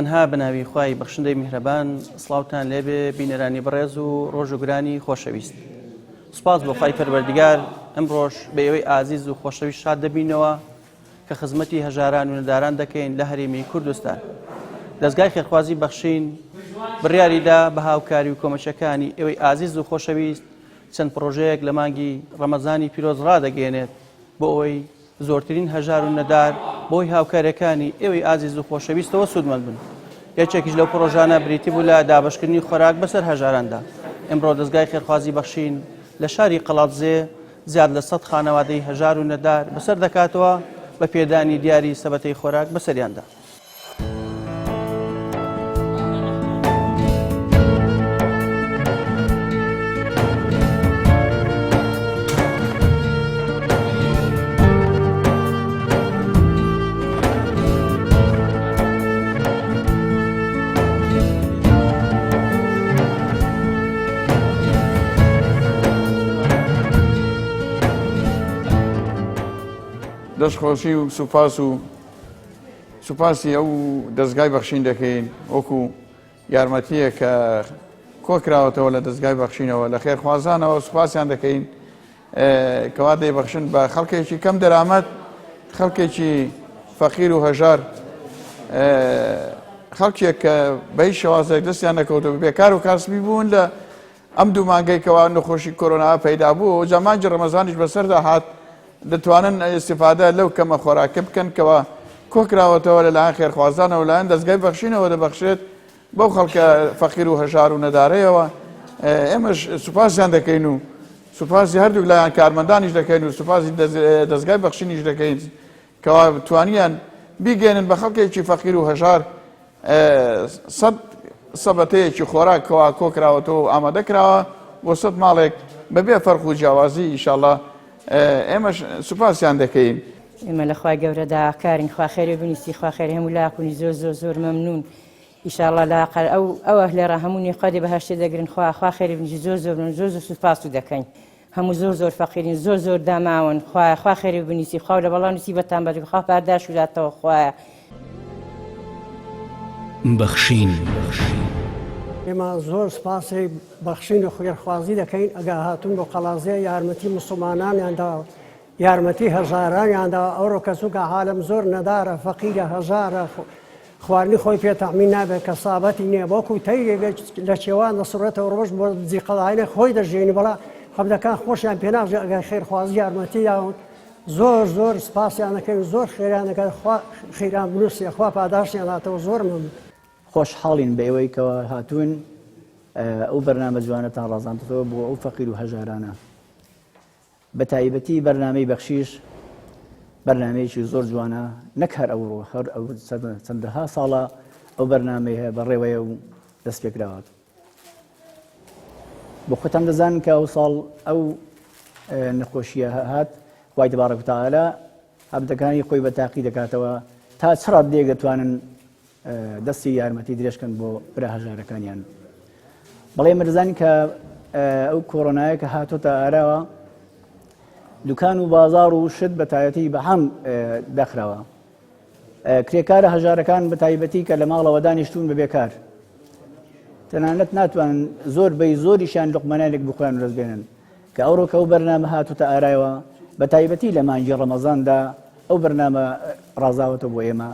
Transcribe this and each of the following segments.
تەنها بەناوی خوای بەخشندەی میهرەبان سڵاوتان لێبێ بینەرانی بەڕێز و ڕۆژ و گرانی خۆشەویست. سوپاس بۆ خوای پەروەردیگار ئەمڕۆژ بە ئێوەی ئازیز و خۆشەویست شاد دەبینەوە کە خزمەتی هەژاران و نەداران دەکەین لە هەرێمی کوردستان. دەستگای خێرخوازی بەخشین بڕیاریدا بە هاوکاری و کۆمەچەکانی ئێوەی ئازیز و خۆشەویست چەند پرۆژەیەک لە مانگی ڕەمەزانی پیرۆز ڕادەگەێنێت بۆ ئەوەی زۆرترین هەژار و نەدار بۆی هاوکاریەکانی ئێوەی ئازیز و خۆشەویستەوە سوودمەند بن. یەکێکیش لەو پرۆژانە بریتی بوو لە دابەشکردنی خۆراک بەسەر هەژاراندا. ئەمڕۆ دەستگای خێرخوازی بەخشین لە شاری قەڵاتزێ زیاد لە 100 خانەوادەی هەژار و نەدار بەسەر دەکاتەوە بە پێدانی دیاری سەبەتەی خۆراک بەسەریاندا. دەستخۆشی و سوپاسی ئەو دەستگای بەخشین دەکەین وەکو یارمەتیە کە کۆکراوەتەوە لە دەستگای بەخشینەوە لە خێرخوازانەوە سوپاسیان دەکەین کەوا دەیبەخشن بە خەڵکێکی کەم دەرامەت، خەڵکێکی فەقیر و هەژار، خەڵکێک کە بە هیچ شێوازێک دەستیان نەکەوتەوە بێکار و کاسبی بوون لە ئەم دوو مانگەی کەوا نەخۆشی کۆرۆنا پەیدا بوو. جامانجی ڕەمەزانیش بەسەردا هات دەتوانن ئیسیفادە لەو کەمە خۆراکە بکەن کەەوە کۆکراوەتەوە لەلایەن خێرخوازانەوە لایەن دەستگای بەخشینەوە دەبەخشێت بەو خەڵکە فەقیر و هەژار و نەدارەیەوە. ئێمەش سوپاسیان دەکەین و سوپاسی هەردوو لایەن کارمەندانیش دەکەین و سوپاسی دەستگای بەخشینیش دەکەین کەوا توانیان بیگەێنن بە خەڵکێکی فەقیر و هەژار سەبەتەیەکی خۆراکەوە کۆکراوەتەوە و ئامادەکراوە بۆ 100 ماڵێک بەبێ فەرق و جیاوازی ئینشاڵڵا ئێمەش سوپاسیان دەکەین. ئێمە لە خوای گەورەدا کارین خواخێری بنیستی خواخێری هەموو لاکوونی زۆر مەمنون. ئینشاڵڵا لاقەر ئەوە لێرە هەمووی خودی بەهشتێ دەگرن خواخێری بنیشتی زۆر سوپاس و دەکەین. هەموو زۆر فەقیرین زۆر داماون خواخێری بنیستی خوا لە بەڵام نووسی بەتان بەدو خوا پاداش ولاتەوە خوایە. بەخشین ئێمە زۆر سپاسی بەخشین و خێرخوازی دەکەین ئەگە هاتوون بۆ قەڵازێ یارمەتی موسڵمانانیاندا یارمەتی هەژارانیاندا ئەوڕۆ کەسووکە عالەم زۆر نەدارە فەقیرە هەژارە خواردنی خۆی پێتەعمین نابێت کە سابەتی نییە بۆکو تەیرێک لە چێوان دەسڕێتەوە ڕۆژ بۆ جیقەڵاینە خۆی دەژێنی بەڵا خەمدەکان خۆشیان پێناژێ ئەگەر خێرخوازی یارمەتی یاون زۆر سپاسیان دەکەین زۆر خێران دەکەن خێران بنووسی خوا پاداشیان هاتەوە زۆر مەمنون. خۆشحاڵین بە ئێوەی کەەوە هاتوون ئەو بەرنامە جوانەتان ڕازاندەوە بۆ ئەو فەقیر و هەژارانە. بە تایبەتی بەرنامەی بەخشیش بەرنمەیەکی زۆر جوانە، نەک هەر ئەوڕۆ هەر ئەو چەندەها ساڵە ئەو بەرنامەی هەیە بەڕێوەیە و دەست پێکراوە. بۆ خۆتان دەزانن کە ئەو ساڵ ئەو نەخۆشیە هات خوای تەبارەک و تەعالا هەبدەکانی خۆی بە تاقی دەکاتەوە تا چ ڕادێک دەتوانن دەستی یارمەتی درێژکەن بۆ برا هەژارەکانیان. بەڵێ مەرزانی کە ئەو کۆڕۆنایە کە هاتۆتە ئاراوە دوکان و بازار و شت بە تایبەتی بە هەم دەخراوە. کرێکارە هەژارەکان بە تایبەتی کە لە ماڵەوە دانیشتون بە بێکار تەنانەت ناتوانن زۆریشان لقمەنانێک بخۆیان ڕزبێنن کە ئەوڕۆ کە ئەو بەرنامە هاتوتە ئارایەوە بە تایبەتی لە مانگی ڕەمەزاندا ئەو بەرنامە ڕازاوەتەوە بۆ ئێمە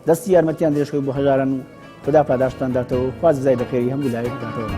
دەستی یارمەتیان درێژکەوت بۆ هەژاران و خدا پاداشتان داتەوە خواز زای بەخێری هەموو لایەک داتەوە.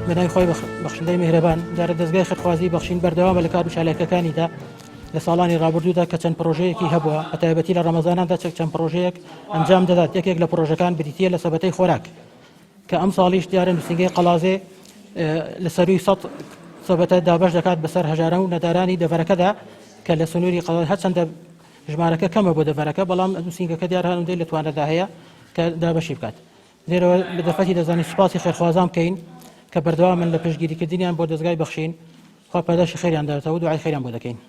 بەناوی خۆی بەخشندەی میهرەبان جارە دەستگای خێرخوازی بەخشین بەردەوامە لە کار و چالاکیەکانیدا لە ساڵانی ڕابردوودا کە چەند پرۆژەیەکی هەبووە بە تایبەتی لە ڕەمەزاناندا چەند پرۆژەیەک ئەنجام دەدات. یەکێک لە پرۆژەکان بریتیە لە سەبەتەی خۆراک کە ئەم ساڵیش دیارە نووسنگەی قەڵازێ لە سەروی سەد سۆبەتە دابەش دەکات بەسەر هەژارە و نەدارانی دەڤەرەکەدا کە لە سنووری قەڵاز هەرچەندە ژمارەکە کەمە بۆ دەڤەرەکە بەڵام نووسنگەکە دیار هەندێک لە توانەدا هەیە کە دابەشی بکات. لێرەوە بە دەفەتی دەزانی سوپاسی خێرخوازان بکەین کە بەردەوامن لە پشتگیریکردنیان بۆ دەستگای بەخشین خوا پاداشی خێریان دەداتەوە دوعای خێریان بۆ دەکەین.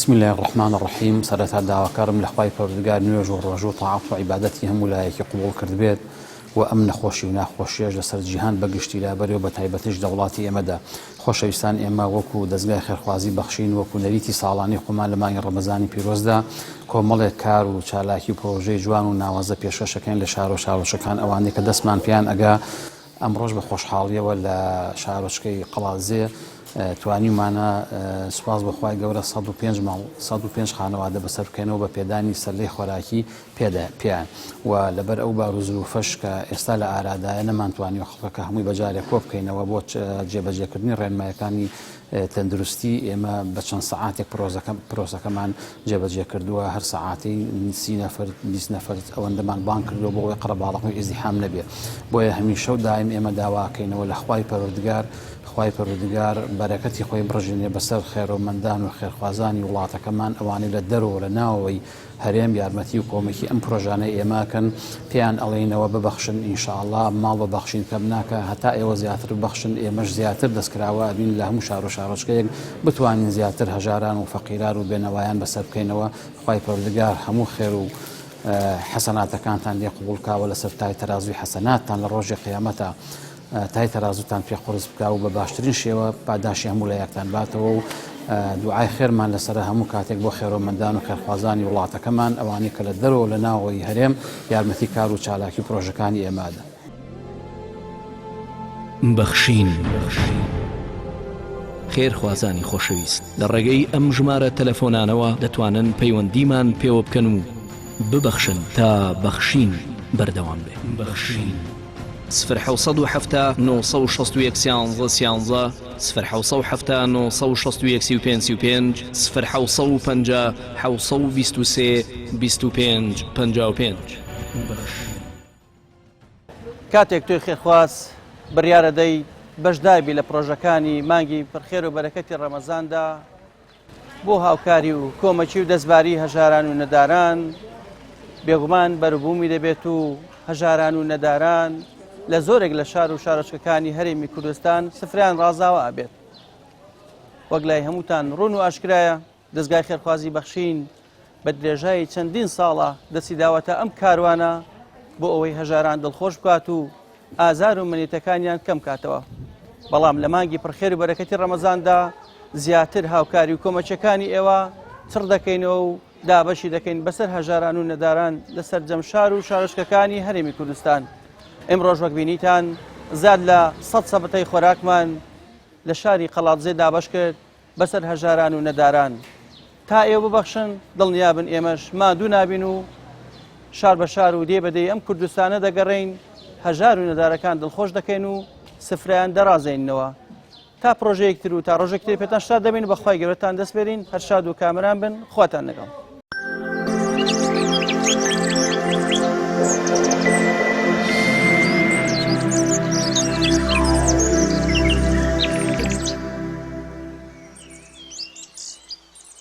بسم الله الرحمن الرحيم سرت داواکارم لەخوای پەروەردگار نوێژ و ڕۆژ و تاعات و عیبادەتی هەموو لایەکی قبوڵ کرد بێت و ئەم نەخۆشی و ناخۆشیەش لەسەر جیهان بەگشتی لابەرێ و بە تایبەتیش دەوڵاتی ئێمەدا. خۆشەویستان ئێمە وەکو دەستگای خێرخوازی بەخشین وەکو نەریتی ساڵانی خۆمان لە مانگی ڕەمەزانی پیرۆزدا کۆمەڵێک کار و چالاکی و پرۆژەی جوان و ناوازە پێشکەشەکەین لە شار و شارۆچەکان ئەوانەی کە دەستمان پێیان ئەگا ئەمڕۆژ بە خۆشحاڵیەوە لە شارۆچکەی قەڵازێ توانیمانە سوپاس بەخوای گەورە 105 خانەوادە بەسەر بکەینەوە بە پێدانی سەرلەی خۆراکی پێیان و لەبەر ئەو باروز و فەش کە ئێستا لە ئارادایە نەمانتوانی و خەڵکەکە هەمووی بەجارێک کۆ بکەینەوە بۆ جێبەجێکردنی ڕێنمایەکانی تەندروستی ئێمە بە چەند سەعاتێک پرۆسەکەمان جێبەجێ کردووە هەر سەعاتی 30 نەفەر 20 نەفەر ئەوەندەمان بان کردووە بۆ ئەوەی قەرەباڵغی ئیزدیحام نەبێت. بۆیە هەمیشە و دایم ئێمە داواکەینەوە لە خوای پەروەردگار خوای پەروەردگار بەرەکەتی خۆی بڕژێنێ بەسەر خێرەومەندان و خێرخوازانی وڵاتەکەمان ئەوانەی لە دەرەوە لە ناوەوەی هەرێم یارمەتی و کۆمەکی ئەم پرۆژانەی ئێماکەن پێیان ئەڵێنەوە ببەخشن ئینشاءالله ماڵ بەبەخشین کە بناکە هەتا ئێوە زیاتر ببەخشن ئێمەش زیاتر دەستکراوە ئەبین لە هەموو شار و شارۆچکەیەک بتوانین زیاتر هەژاران و فەقیران و بێنەوایان بەسەر بکەینەوە. خوای پەروەردگار هەموو خێر و حەسەناتەکانتان لێ قبوڵ کاوە لەسەر تای تەرازوی حەسەناتتان لە ڕۆژی قیامەتە تای تەرازوتان پێ قورس بکە و بە باشترین شێوە پاداشی هەموو لە یەکتان باتەوە و دوعای خێرمان لەسرە هەموو کاتێک بۆ خێرۆمەندان و خێرخوازانی وڵاتەکەمان ئەوانەی کە لە دەرەوە لە ناوەوەی هەرێم یارمەتی کار و چالاکی پرۆژەکانی ئێمادا. بەخشین خێرخوازانی خۆشەویست لە ڕێگەی ئەم ژمارە تەلەفۆنانەوە دەتوانن پەیوەندیمان پێوە بکەن و ببەخشن تا بەخشین بەردەوام بێ. بەخشین 0 961 11 0 965 0 750 25 55. کاتێک توی خێرخواز بڕیارە دەی بەشدابی لە پرۆژەکانی مانگی پرخێر و بەرەکەتی ڕەمەزاندا بۆ هاوکاری و کۆمەکی و دەستباری هەژاران و نەداران بێگومان بەروبوومی دەبێت و هەژاران و نەداران لە زۆرێک لە شار و شارۆچکەکانی هەرێمی کوردستان سفریان ڕازاوە ئابێت. وەک لای هەمووتان ڕوون و ئاشکرایە دەستگای خێرخوازی بەخشین بە درێژایی چەندین ساڵە دەستی داوەتە ئەم کاروانە بۆ ئەوەی هەژاران دڵخۆش بکات و ئازار و منێتەکانیان کەم کاتەوە. بەڵام لە مانگی پرخێر و بەرەکەتی ڕەمەزاندا زیاتر هاوکاری و کۆمەچەکانی ئێوە چڕ دەکەینەوە و دابەشی دەکەین بەسەر هەژاران و نەداران لەسەر جەمشار و شارۆچکەکانی هەرێمی کوردستان. ئەمڕۆژ وەک بینیتان زاد لە 100 سەبەتەی خۆراکمان لە شاری قەڵاتزێ دابەش کرد بەسەر هەژاران و نەداران. تا ئێوە ببەخشن دڵنیابن ئێمەش مادوو نابین و شار بە شار و دێ بەدەی ئەم کوردستانە دەگەڕین هەژار و نەدارەکان دڵخۆش دەکەین و سفرەیان دەڕازێنەوە. تا پرۆژەیەکتر و تا ڕۆژێکتر پێتان شاد دەبین بەخوای گەورەتان دەست بێرین هەر شاد و کامران بن خواتان لەگەڵ.